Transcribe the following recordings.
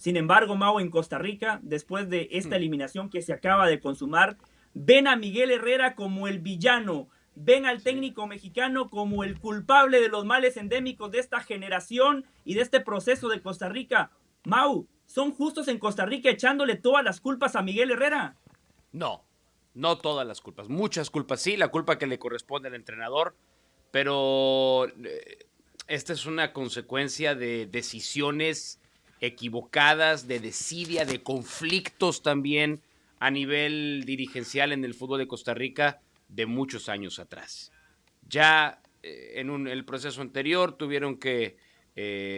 Sin embargo, Mau, en Costa Rica, después de esta eliminación que se acaba de consumar, ven a Miguel Herrera como el villano, ven al técnico mexicano como el culpable de los males endémicos de esta generación y de este proceso de Costa Rica. Mau, ¿son justos en Costa Rica echándole todas las culpas a Miguel Herrera? No, no todas las culpas, muchas culpas sí, la culpa que le corresponde al entrenador, pero esta es una consecuencia de decisiones equivocadas, de desidia, de conflictos también a nivel dirigencial en el fútbol de Costa Rica de muchos años atrás. Ya el proceso anterior tuvieron que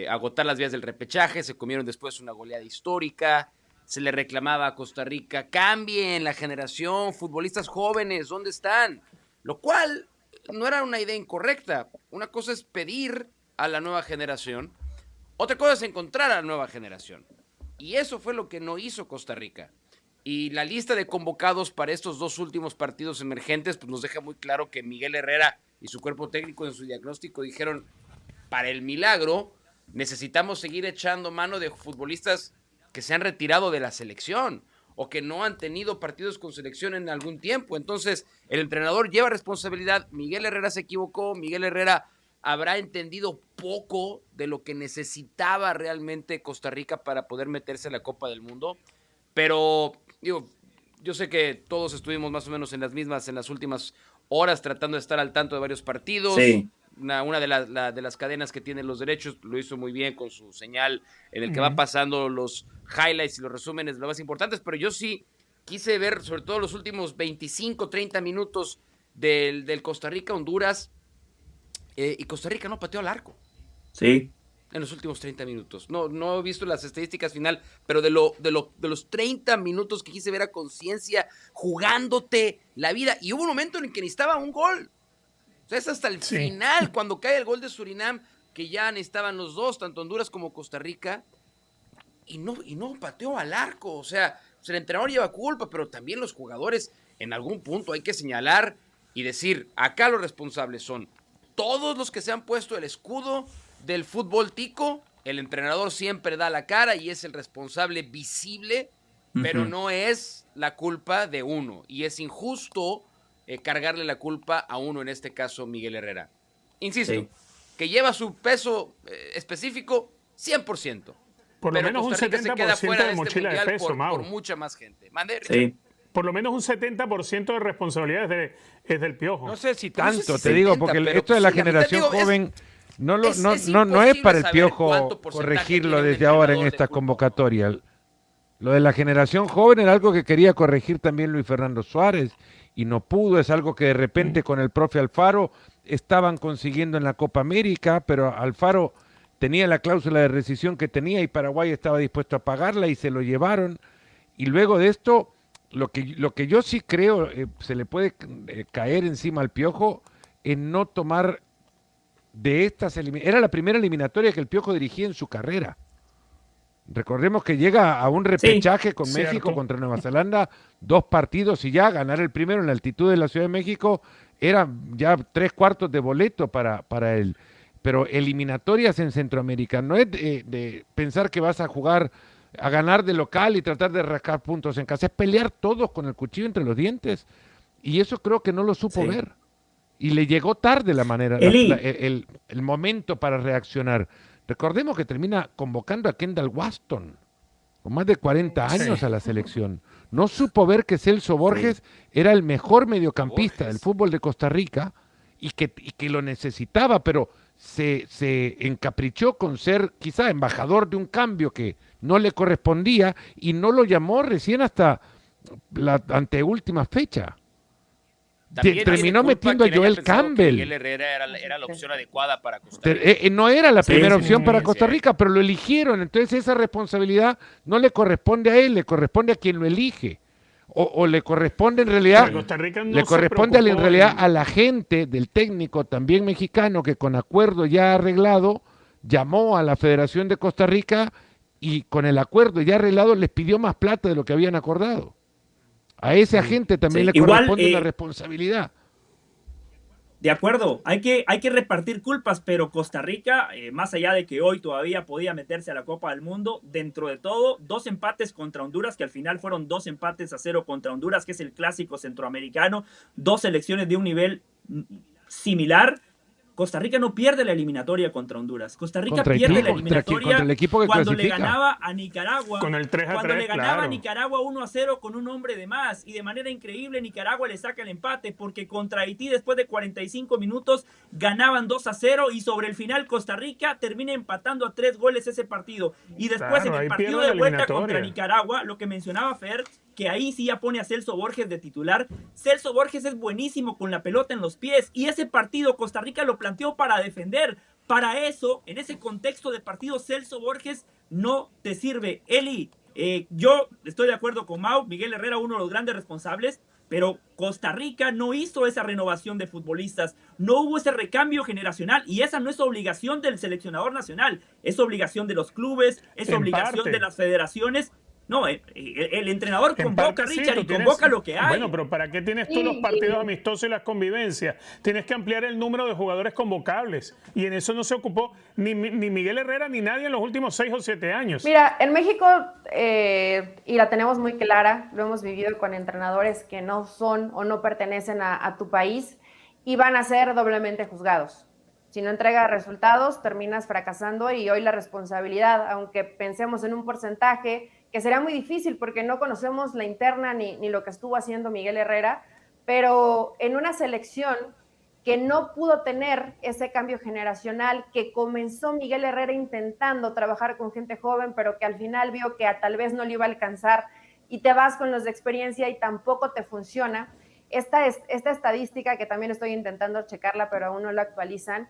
agotar las vías del repechaje, se comieron después una goleada histórica, se le reclamaba a Costa Rica, cambien la generación, futbolistas jóvenes, ¿dónde están? Lo cual no era una idea incorrecta. Una cosa es pedir a la nueva generación, otra cosa es encontrar a la nueva generación. Y eso fue lo que no hizo Costa Rica. Y la lista de convocados para estos dos últimos partidos emergentes pues nos deja muy claro que Miguel Herrera y su cuerpo técnico en su diagnóstico dijeron, para el milagro necesitamos seguir echando mano de futbolistas que se han retirado de la selección o que no han tenido partidos con selección en algún tiempo. Entonces, el entrenador lleva responsabilidad. Miguel Herrera se equivocó. Miguel Herrera habrá entendido poco de lo que necesitaba realmente Costa Rica para poder meterse a la Copa del Mundo. Pero, digo, yo sé que todos estuvimos más o menos en las mismas en las últimas horas tratando de estar al tanto de varios partidos. Sí. Una de las cadenas que tiene los derechos lo hizo muy bien con su señal en el que va pasando los highlights y los resúmenes lo más importantes, pero yo sí quise ver sobre todo los últimos 25, 30 minutos del Costa Rica-Honduras y Costa Rica no pateó al arco. Sí. En los últimos 30 minutos. No he visto las estadísticas final, pero de los 30 minutos que quise ver a conciencia, jugándote la vida. Y hubo un momento en el que necesitaba un gol. O sea, es hasta el final, cuando cae el gol de Surinam, que ya necesitaban los dos, tanto Honduras como Costa Rica, y no pateó al arco. O sea, el entrenador lleva culpa, pero también los jugadores, en algún punto hay que señalar y decir, acá los responsables son todos los que se han puesto el escudo del fútbol tico. El entrenador siempre da la cara y es el responsable visible, pero no es la culpa de uno. Y es injusto cargarle la culpa a uno, en este caso Miguel Herrera. Insisto, que lleva su peso específico 100%. Por lo menos un 70% de mochila de peso, Mau. Por mucha más gente. ¿Mande? Sí. Por lo menos un 70% de responsabilidad es del Piojo. No sé si tanto, No sé si te digo, 70, porque pero esto de la sí, generación mitad, digo, joven no es imposible para el saber Piojo cuánto porcentaje corregirlo tiene un desde ahora en entrenador esta de fútbol. convocatoria. Lo de la generación joven era algo que quería corregir también Luis Fernando Suárez y no pudo, es algo que de repente con el profe Alfaro estaban consiguiendo en la Copa América, pero Alfaro tenía la cláusula de rescisión que tenía y Paraguay estaba dispuesto a pagarla y se lo llevaron. Y luego de esto, lo que yo sí creo se le puede caer encima al Piojo en no tomar de estas eliminatorias. Era la primera eliminatoria que el Piojo dirigía en su carrera. Recordemos que llega a un repechaje con México contra Nueva Zelanda, 2 partidos y ya ganar el primero en la altitud de la Ciudad de México era ya 3/4 de boleto para él. Pero eliminatorias en Centroamérica no es de pensar que vas a jugar a ganar de local y tratar de rascar puntos en casa, es pelear todos con el cuchillo entre los dientes. Y eso creo que no lo supo ver. Y le llegó tarde la manera, el momento para reaccionar. Recordemos que termina convocando a Kendall Waston, con más de 40 años a la selección. No supo ver que Celso Borges era el mejor mediocampista del fútbol de Costa Rica y que lo necesitaba, pero se encaprichó con ser quizá embajador de un cambio que no le correspondía y no lo llamó recién hasta la anteúltima fecha. Terminó metiendo a Joel Campbell. Miguel Herrera era la opción adecuada para Costa Rica. No era la primera opción para Costa Rica, pero lo eligieron. Entonces esa responsabilidad no le corresponde a él, le corresponde a quien lo elige. O le corresponde en realidad, le corresponde en realidad a la gente del técnico también mexicano que con acuerdo ya arreglado llamó a la Federación de Costa Rica y con el acuerdo ya arreglado les pidió más plata de lo que habían acordado. A ese agente también le corresponde una responsabilidad. De acuerdo, hay que repartir culpas, pero Costa Rica, más allá de que hoy todavía podía meterse a la Copa del Mundo, dentro de todo, 2 empates contra Honduras, que al final fueron 2 empates a 0 contra Honduras, que es el clásico centroamericano, 2 selecciones de un nivel similar. Costa Rica no pierde la eliminatoria contra Honduras. Costa Rica pierde la eliminatoria contra el equipo que cuando clasifica. le ganaba a Nicaragua. Con el 3-3, cuando le ganaba claro. a Nicaragua 1-0 con un hombre de más. Y de manera increíble Nicaragua le saca el empate porque contra Haití después de 45 minutos ganaban 2-0 y sobre el final Costa Rica termina empatando a 3 goles ese partido. Y después Claro, en el ahí partido pierde de la vuelta eliminatoria. contra Nicaragua, lo que mencionaba Fer, que ahí sí ya pone a Celso Borges de titular. Celso Borges es buenísimo con la pelota en los pies y ese partido Costa Rica lo planteó para defender. Para eso, en ese contexto de partido, Celso Borges no te sirve. Eli, yo estoy de acuerdo con Mau, Miguel Herrera, uno de los grandes responsables, pero Costa Rica no hizo esa renovación de futbolistas, no hubo ese recambio generacional y esa no es obligación del seleccionador nacional, es obligación de los clubes, es En obligación parte. de las federaciones. No, el entrenador En convoca, parte sí, Richard, tú y tienes- convoca lo que hay. Bueno, pero ¿para qué tienes tú los partidos amistosos y las convivencias? Tienes que ampliar el número de jugadores convocables. Y en eso no se ocupó ni Miguel Herrera ni nadie en los últimos 6 o 7 años. Mira, en México, y la tenemos muy clara, lo hemos vivido con entrenadores que no son o no pertenecen a tu país y van a ser doblemente juzgados. Si no entregas resultados, terminas fracasando y hoy la responsabilidad, aunque pensemos en un porcentaje, que será muy difícil porque no conocemos la interna ni lo que estuvo haciendo Miguel Herrera, pero en una selección que no pudo tener ese cambio generacional, que comenzó Miguel Herrera intentando trabajar con gente joven, pero que al final vio que tal vez no le iba a alcanzar y te vas con los de experiencia y tampoco te funciona. Esta estadística, que también estoy intentando checarla, pero aún no la actualizan,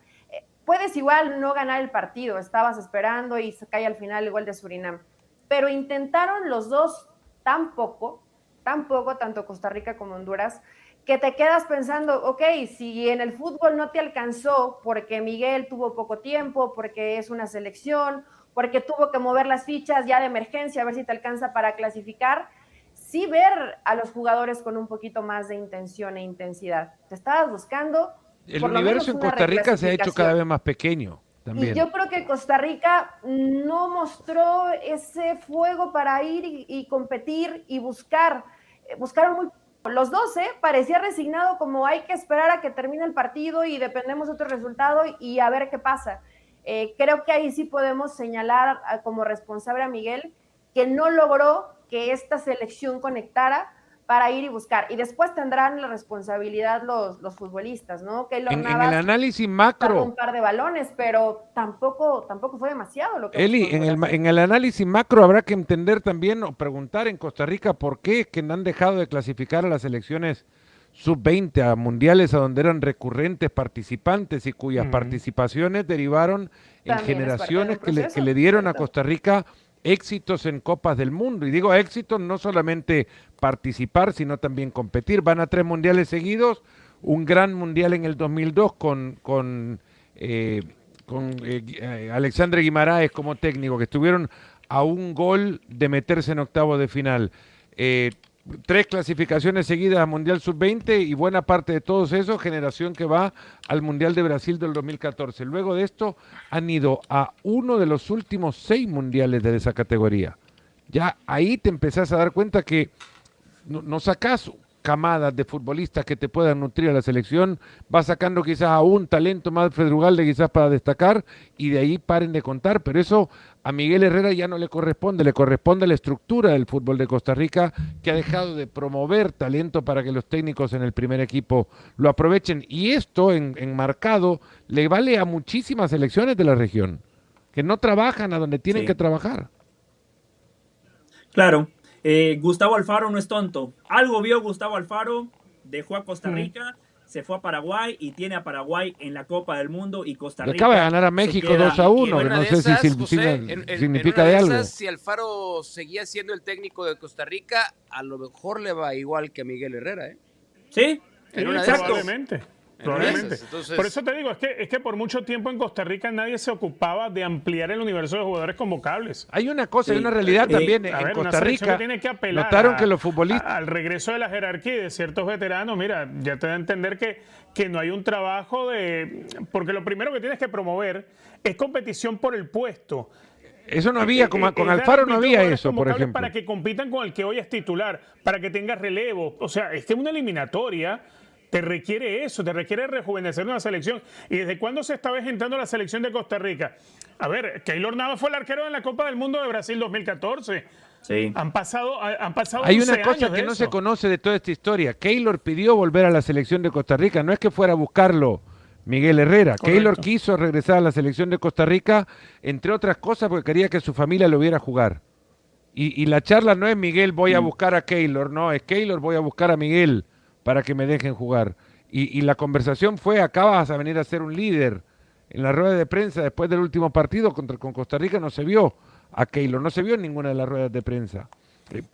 puedes igual no ganar el partido, estabas esperando y se cae al final el gol de Surinam, pero intentaron los dos tan poco, tanto Costa Rica como Honduras, que te quedas pensando, ok, si en el fútbol no te alcanzó porque Miguel tuvo poco tiempo, porque es una selección, porque tuvo que mover las fichas ya de emergencia a ver si te alcanza para clasificar, sí ver a los jugadores con un poquito más de intención e intensidad. Te estabas buscando El por lo menos universo en una Costa Rica se ha hecho cada reclasificación. vez más pequeño también. Y yo creo que Costa Rica no mostró ese fuego para ir y competir y buscar. Buscaron muy los dos, parecía resignado, como hay que esperar a que termine el partido y dependemos de otro resultado y a ver qué pasa. Creo que ahí sí podemos señalar como responsable a Miguel, que no logró que esta selección conectara para ir y buscar. Y después tendrán la responsabilidad los futbolistas, ¿no? Keylor En el Navas análisis sacó macro, un par de balones, pero tampoco fue demasiado lo que Eli, buscó en Honduras. en el análisis macro habrá que entender también o preguntar en Costa Rica por qué que han dejado de clasificar a las selecciones sub-20 a mundiales a donde eran recurrentes participantes y cuyas participaciones derivaron en También es parte de un generaciones que le proceso, dieron a ¿cierto? Costa Rica éxitos en Copas del Mundo. Y digo éxitos no solamente participar, sino también competir. Van a 3 mundiales seguidos, un gran mundial en el 2002 con Alexandre Guimaraes como técnico, que estuvieron a un gol de meterse en octavos de final. 3 clasificaciones seguidas a Mundial Sub-20 y buena parte de todos esos, generación que va al Mundial de Brasil del 2014. Luego de esto han ido a uno de los últimos 6 mundiales de esa categoría. Ya ahí te empezás a dar cuenta que no sacás camadas de futbolistas que te puedan nutrir a la selección, vas sacando quizás a un talento más Ugalde quizás para destacar y de ahí paren de contar, pero eso a Miguel Herrera ya no le corresponde a la estructura del fútbol de Costa Rica, que ha dejado de promover talento para que los técnicos en el primer equipo lo aprovechen, y esto enmarcado le vale a muchísimas selecciones de la región que no trabajan a donde tienen que trabajar. Claro, Gustavo Alfaro no es tonto. Algo vio Gustavo Alfaro, dejó a Costa Rica, se fue a Paraguay y tiene a Paraguay en la Copa del Mundo y Costa Le Rica acaba de ganar a México 2-1, que no sé si significa de algo. Si Alfaro seguía siendo el técnico de Costa Rica, a lo mejor le va igual que a Miguel Herrera, ¿eh? Sí, En una de esas. probablemente. Probablemente. Entonces, Por eso te digo, es que por mucho tiempo en Costa Rica nadie se ocupaba de ampliar el universo de jugadores convocables. Hay una cosa, Sí. hay una realidad también A en ver, una Costa selección Rica. que tiene que apelar Notaron que los futbolistas... al regreso de la jerarquía y de ciertos veteranos. Mira, ya te da a entender que no hay un trabajo de... Porque lo primero que tienes que promover es competición por el puesto. Eso no había, con dar Alfaro no amplitud de había jugadores eso, por convocables ejemplo. para que compitan con el que hoy es titular, para que tenga relevo. O sea, es que una eliminatoria te requiere eso, te requiere rejuvenecer una selección. ¿Y desde cuándo se está entrando la selección de Costa Rica? A ver, Keylor Navas fue el arquero en la Copa del Mundo de Brasil 2014. Sí. Han pasado Hay 11 una cosa años que de no eso. se conoce de toda esta historia. Keylor pidió volver a la selección de Costa Rica. No es que fuera a buscarlo Miguel Herrera. Correcto. Keylor quiso regresar a la selección de Costa Rica, entre otras cosas, porque quería que su familia lo viera jugar. Y la charla no es Miguel, voy a buscar a Keylor, no, es Keylor, voy a buscar a Miguel para que me dejen jugar. Y la conversación fue, acá vas a venir a ser un líder. En la rueda de prensa, después del último partido con Costa Rica, no se vio a Keylor, no se vio en ninguna de las ruedas de prensa.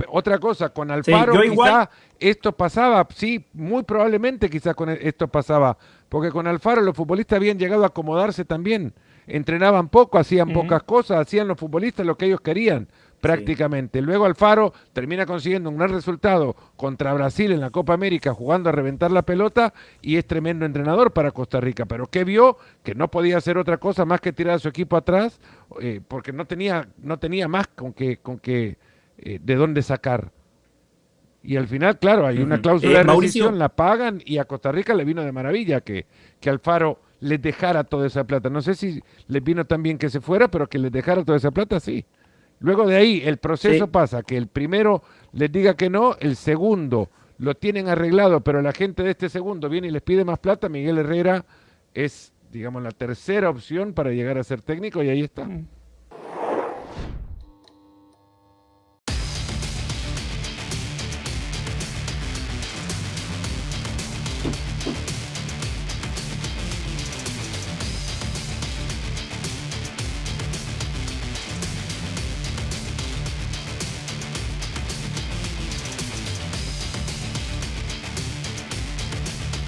Otra cosa, con Alfaro yo quizá igual- esto pasaba, sí, muy probablemente quizás con esto pasaba, porque con Alfaro los futbolistas habían llegado a acomodarse también, entrenaban poco, hacían pocas cosas, hacían los futbolistas lo que ellos querían prácticamente. Luego Alfaro termina consiguiendo un gran resultado contra Brasil en la Copa América jugando a reventar la pelota y es tremendo entrenador para Costa Rica, pero que vio que no podía hacer otra cosa más que tirar a su equipo atrás porque no tenía más con que de dónde sacar. Y al final, claro, hay una cláusula de Mauricio, rescisión, la pagan y a Costa Rica le vino de maravilla que Alfaro les dejara toda esa plata. No sé si les vino tan bien que se fuera, pero que les dejara toda esa plata, sí. Luego de ahí el proceso Sí. pasa, que el primero les diga que no, el segundo lo tienen arreglado, pero la gente de este segundo viene y les pide más plata. Miguel Herrera es, digamos, la tercera opción para llegar a ser técnico y ahí está.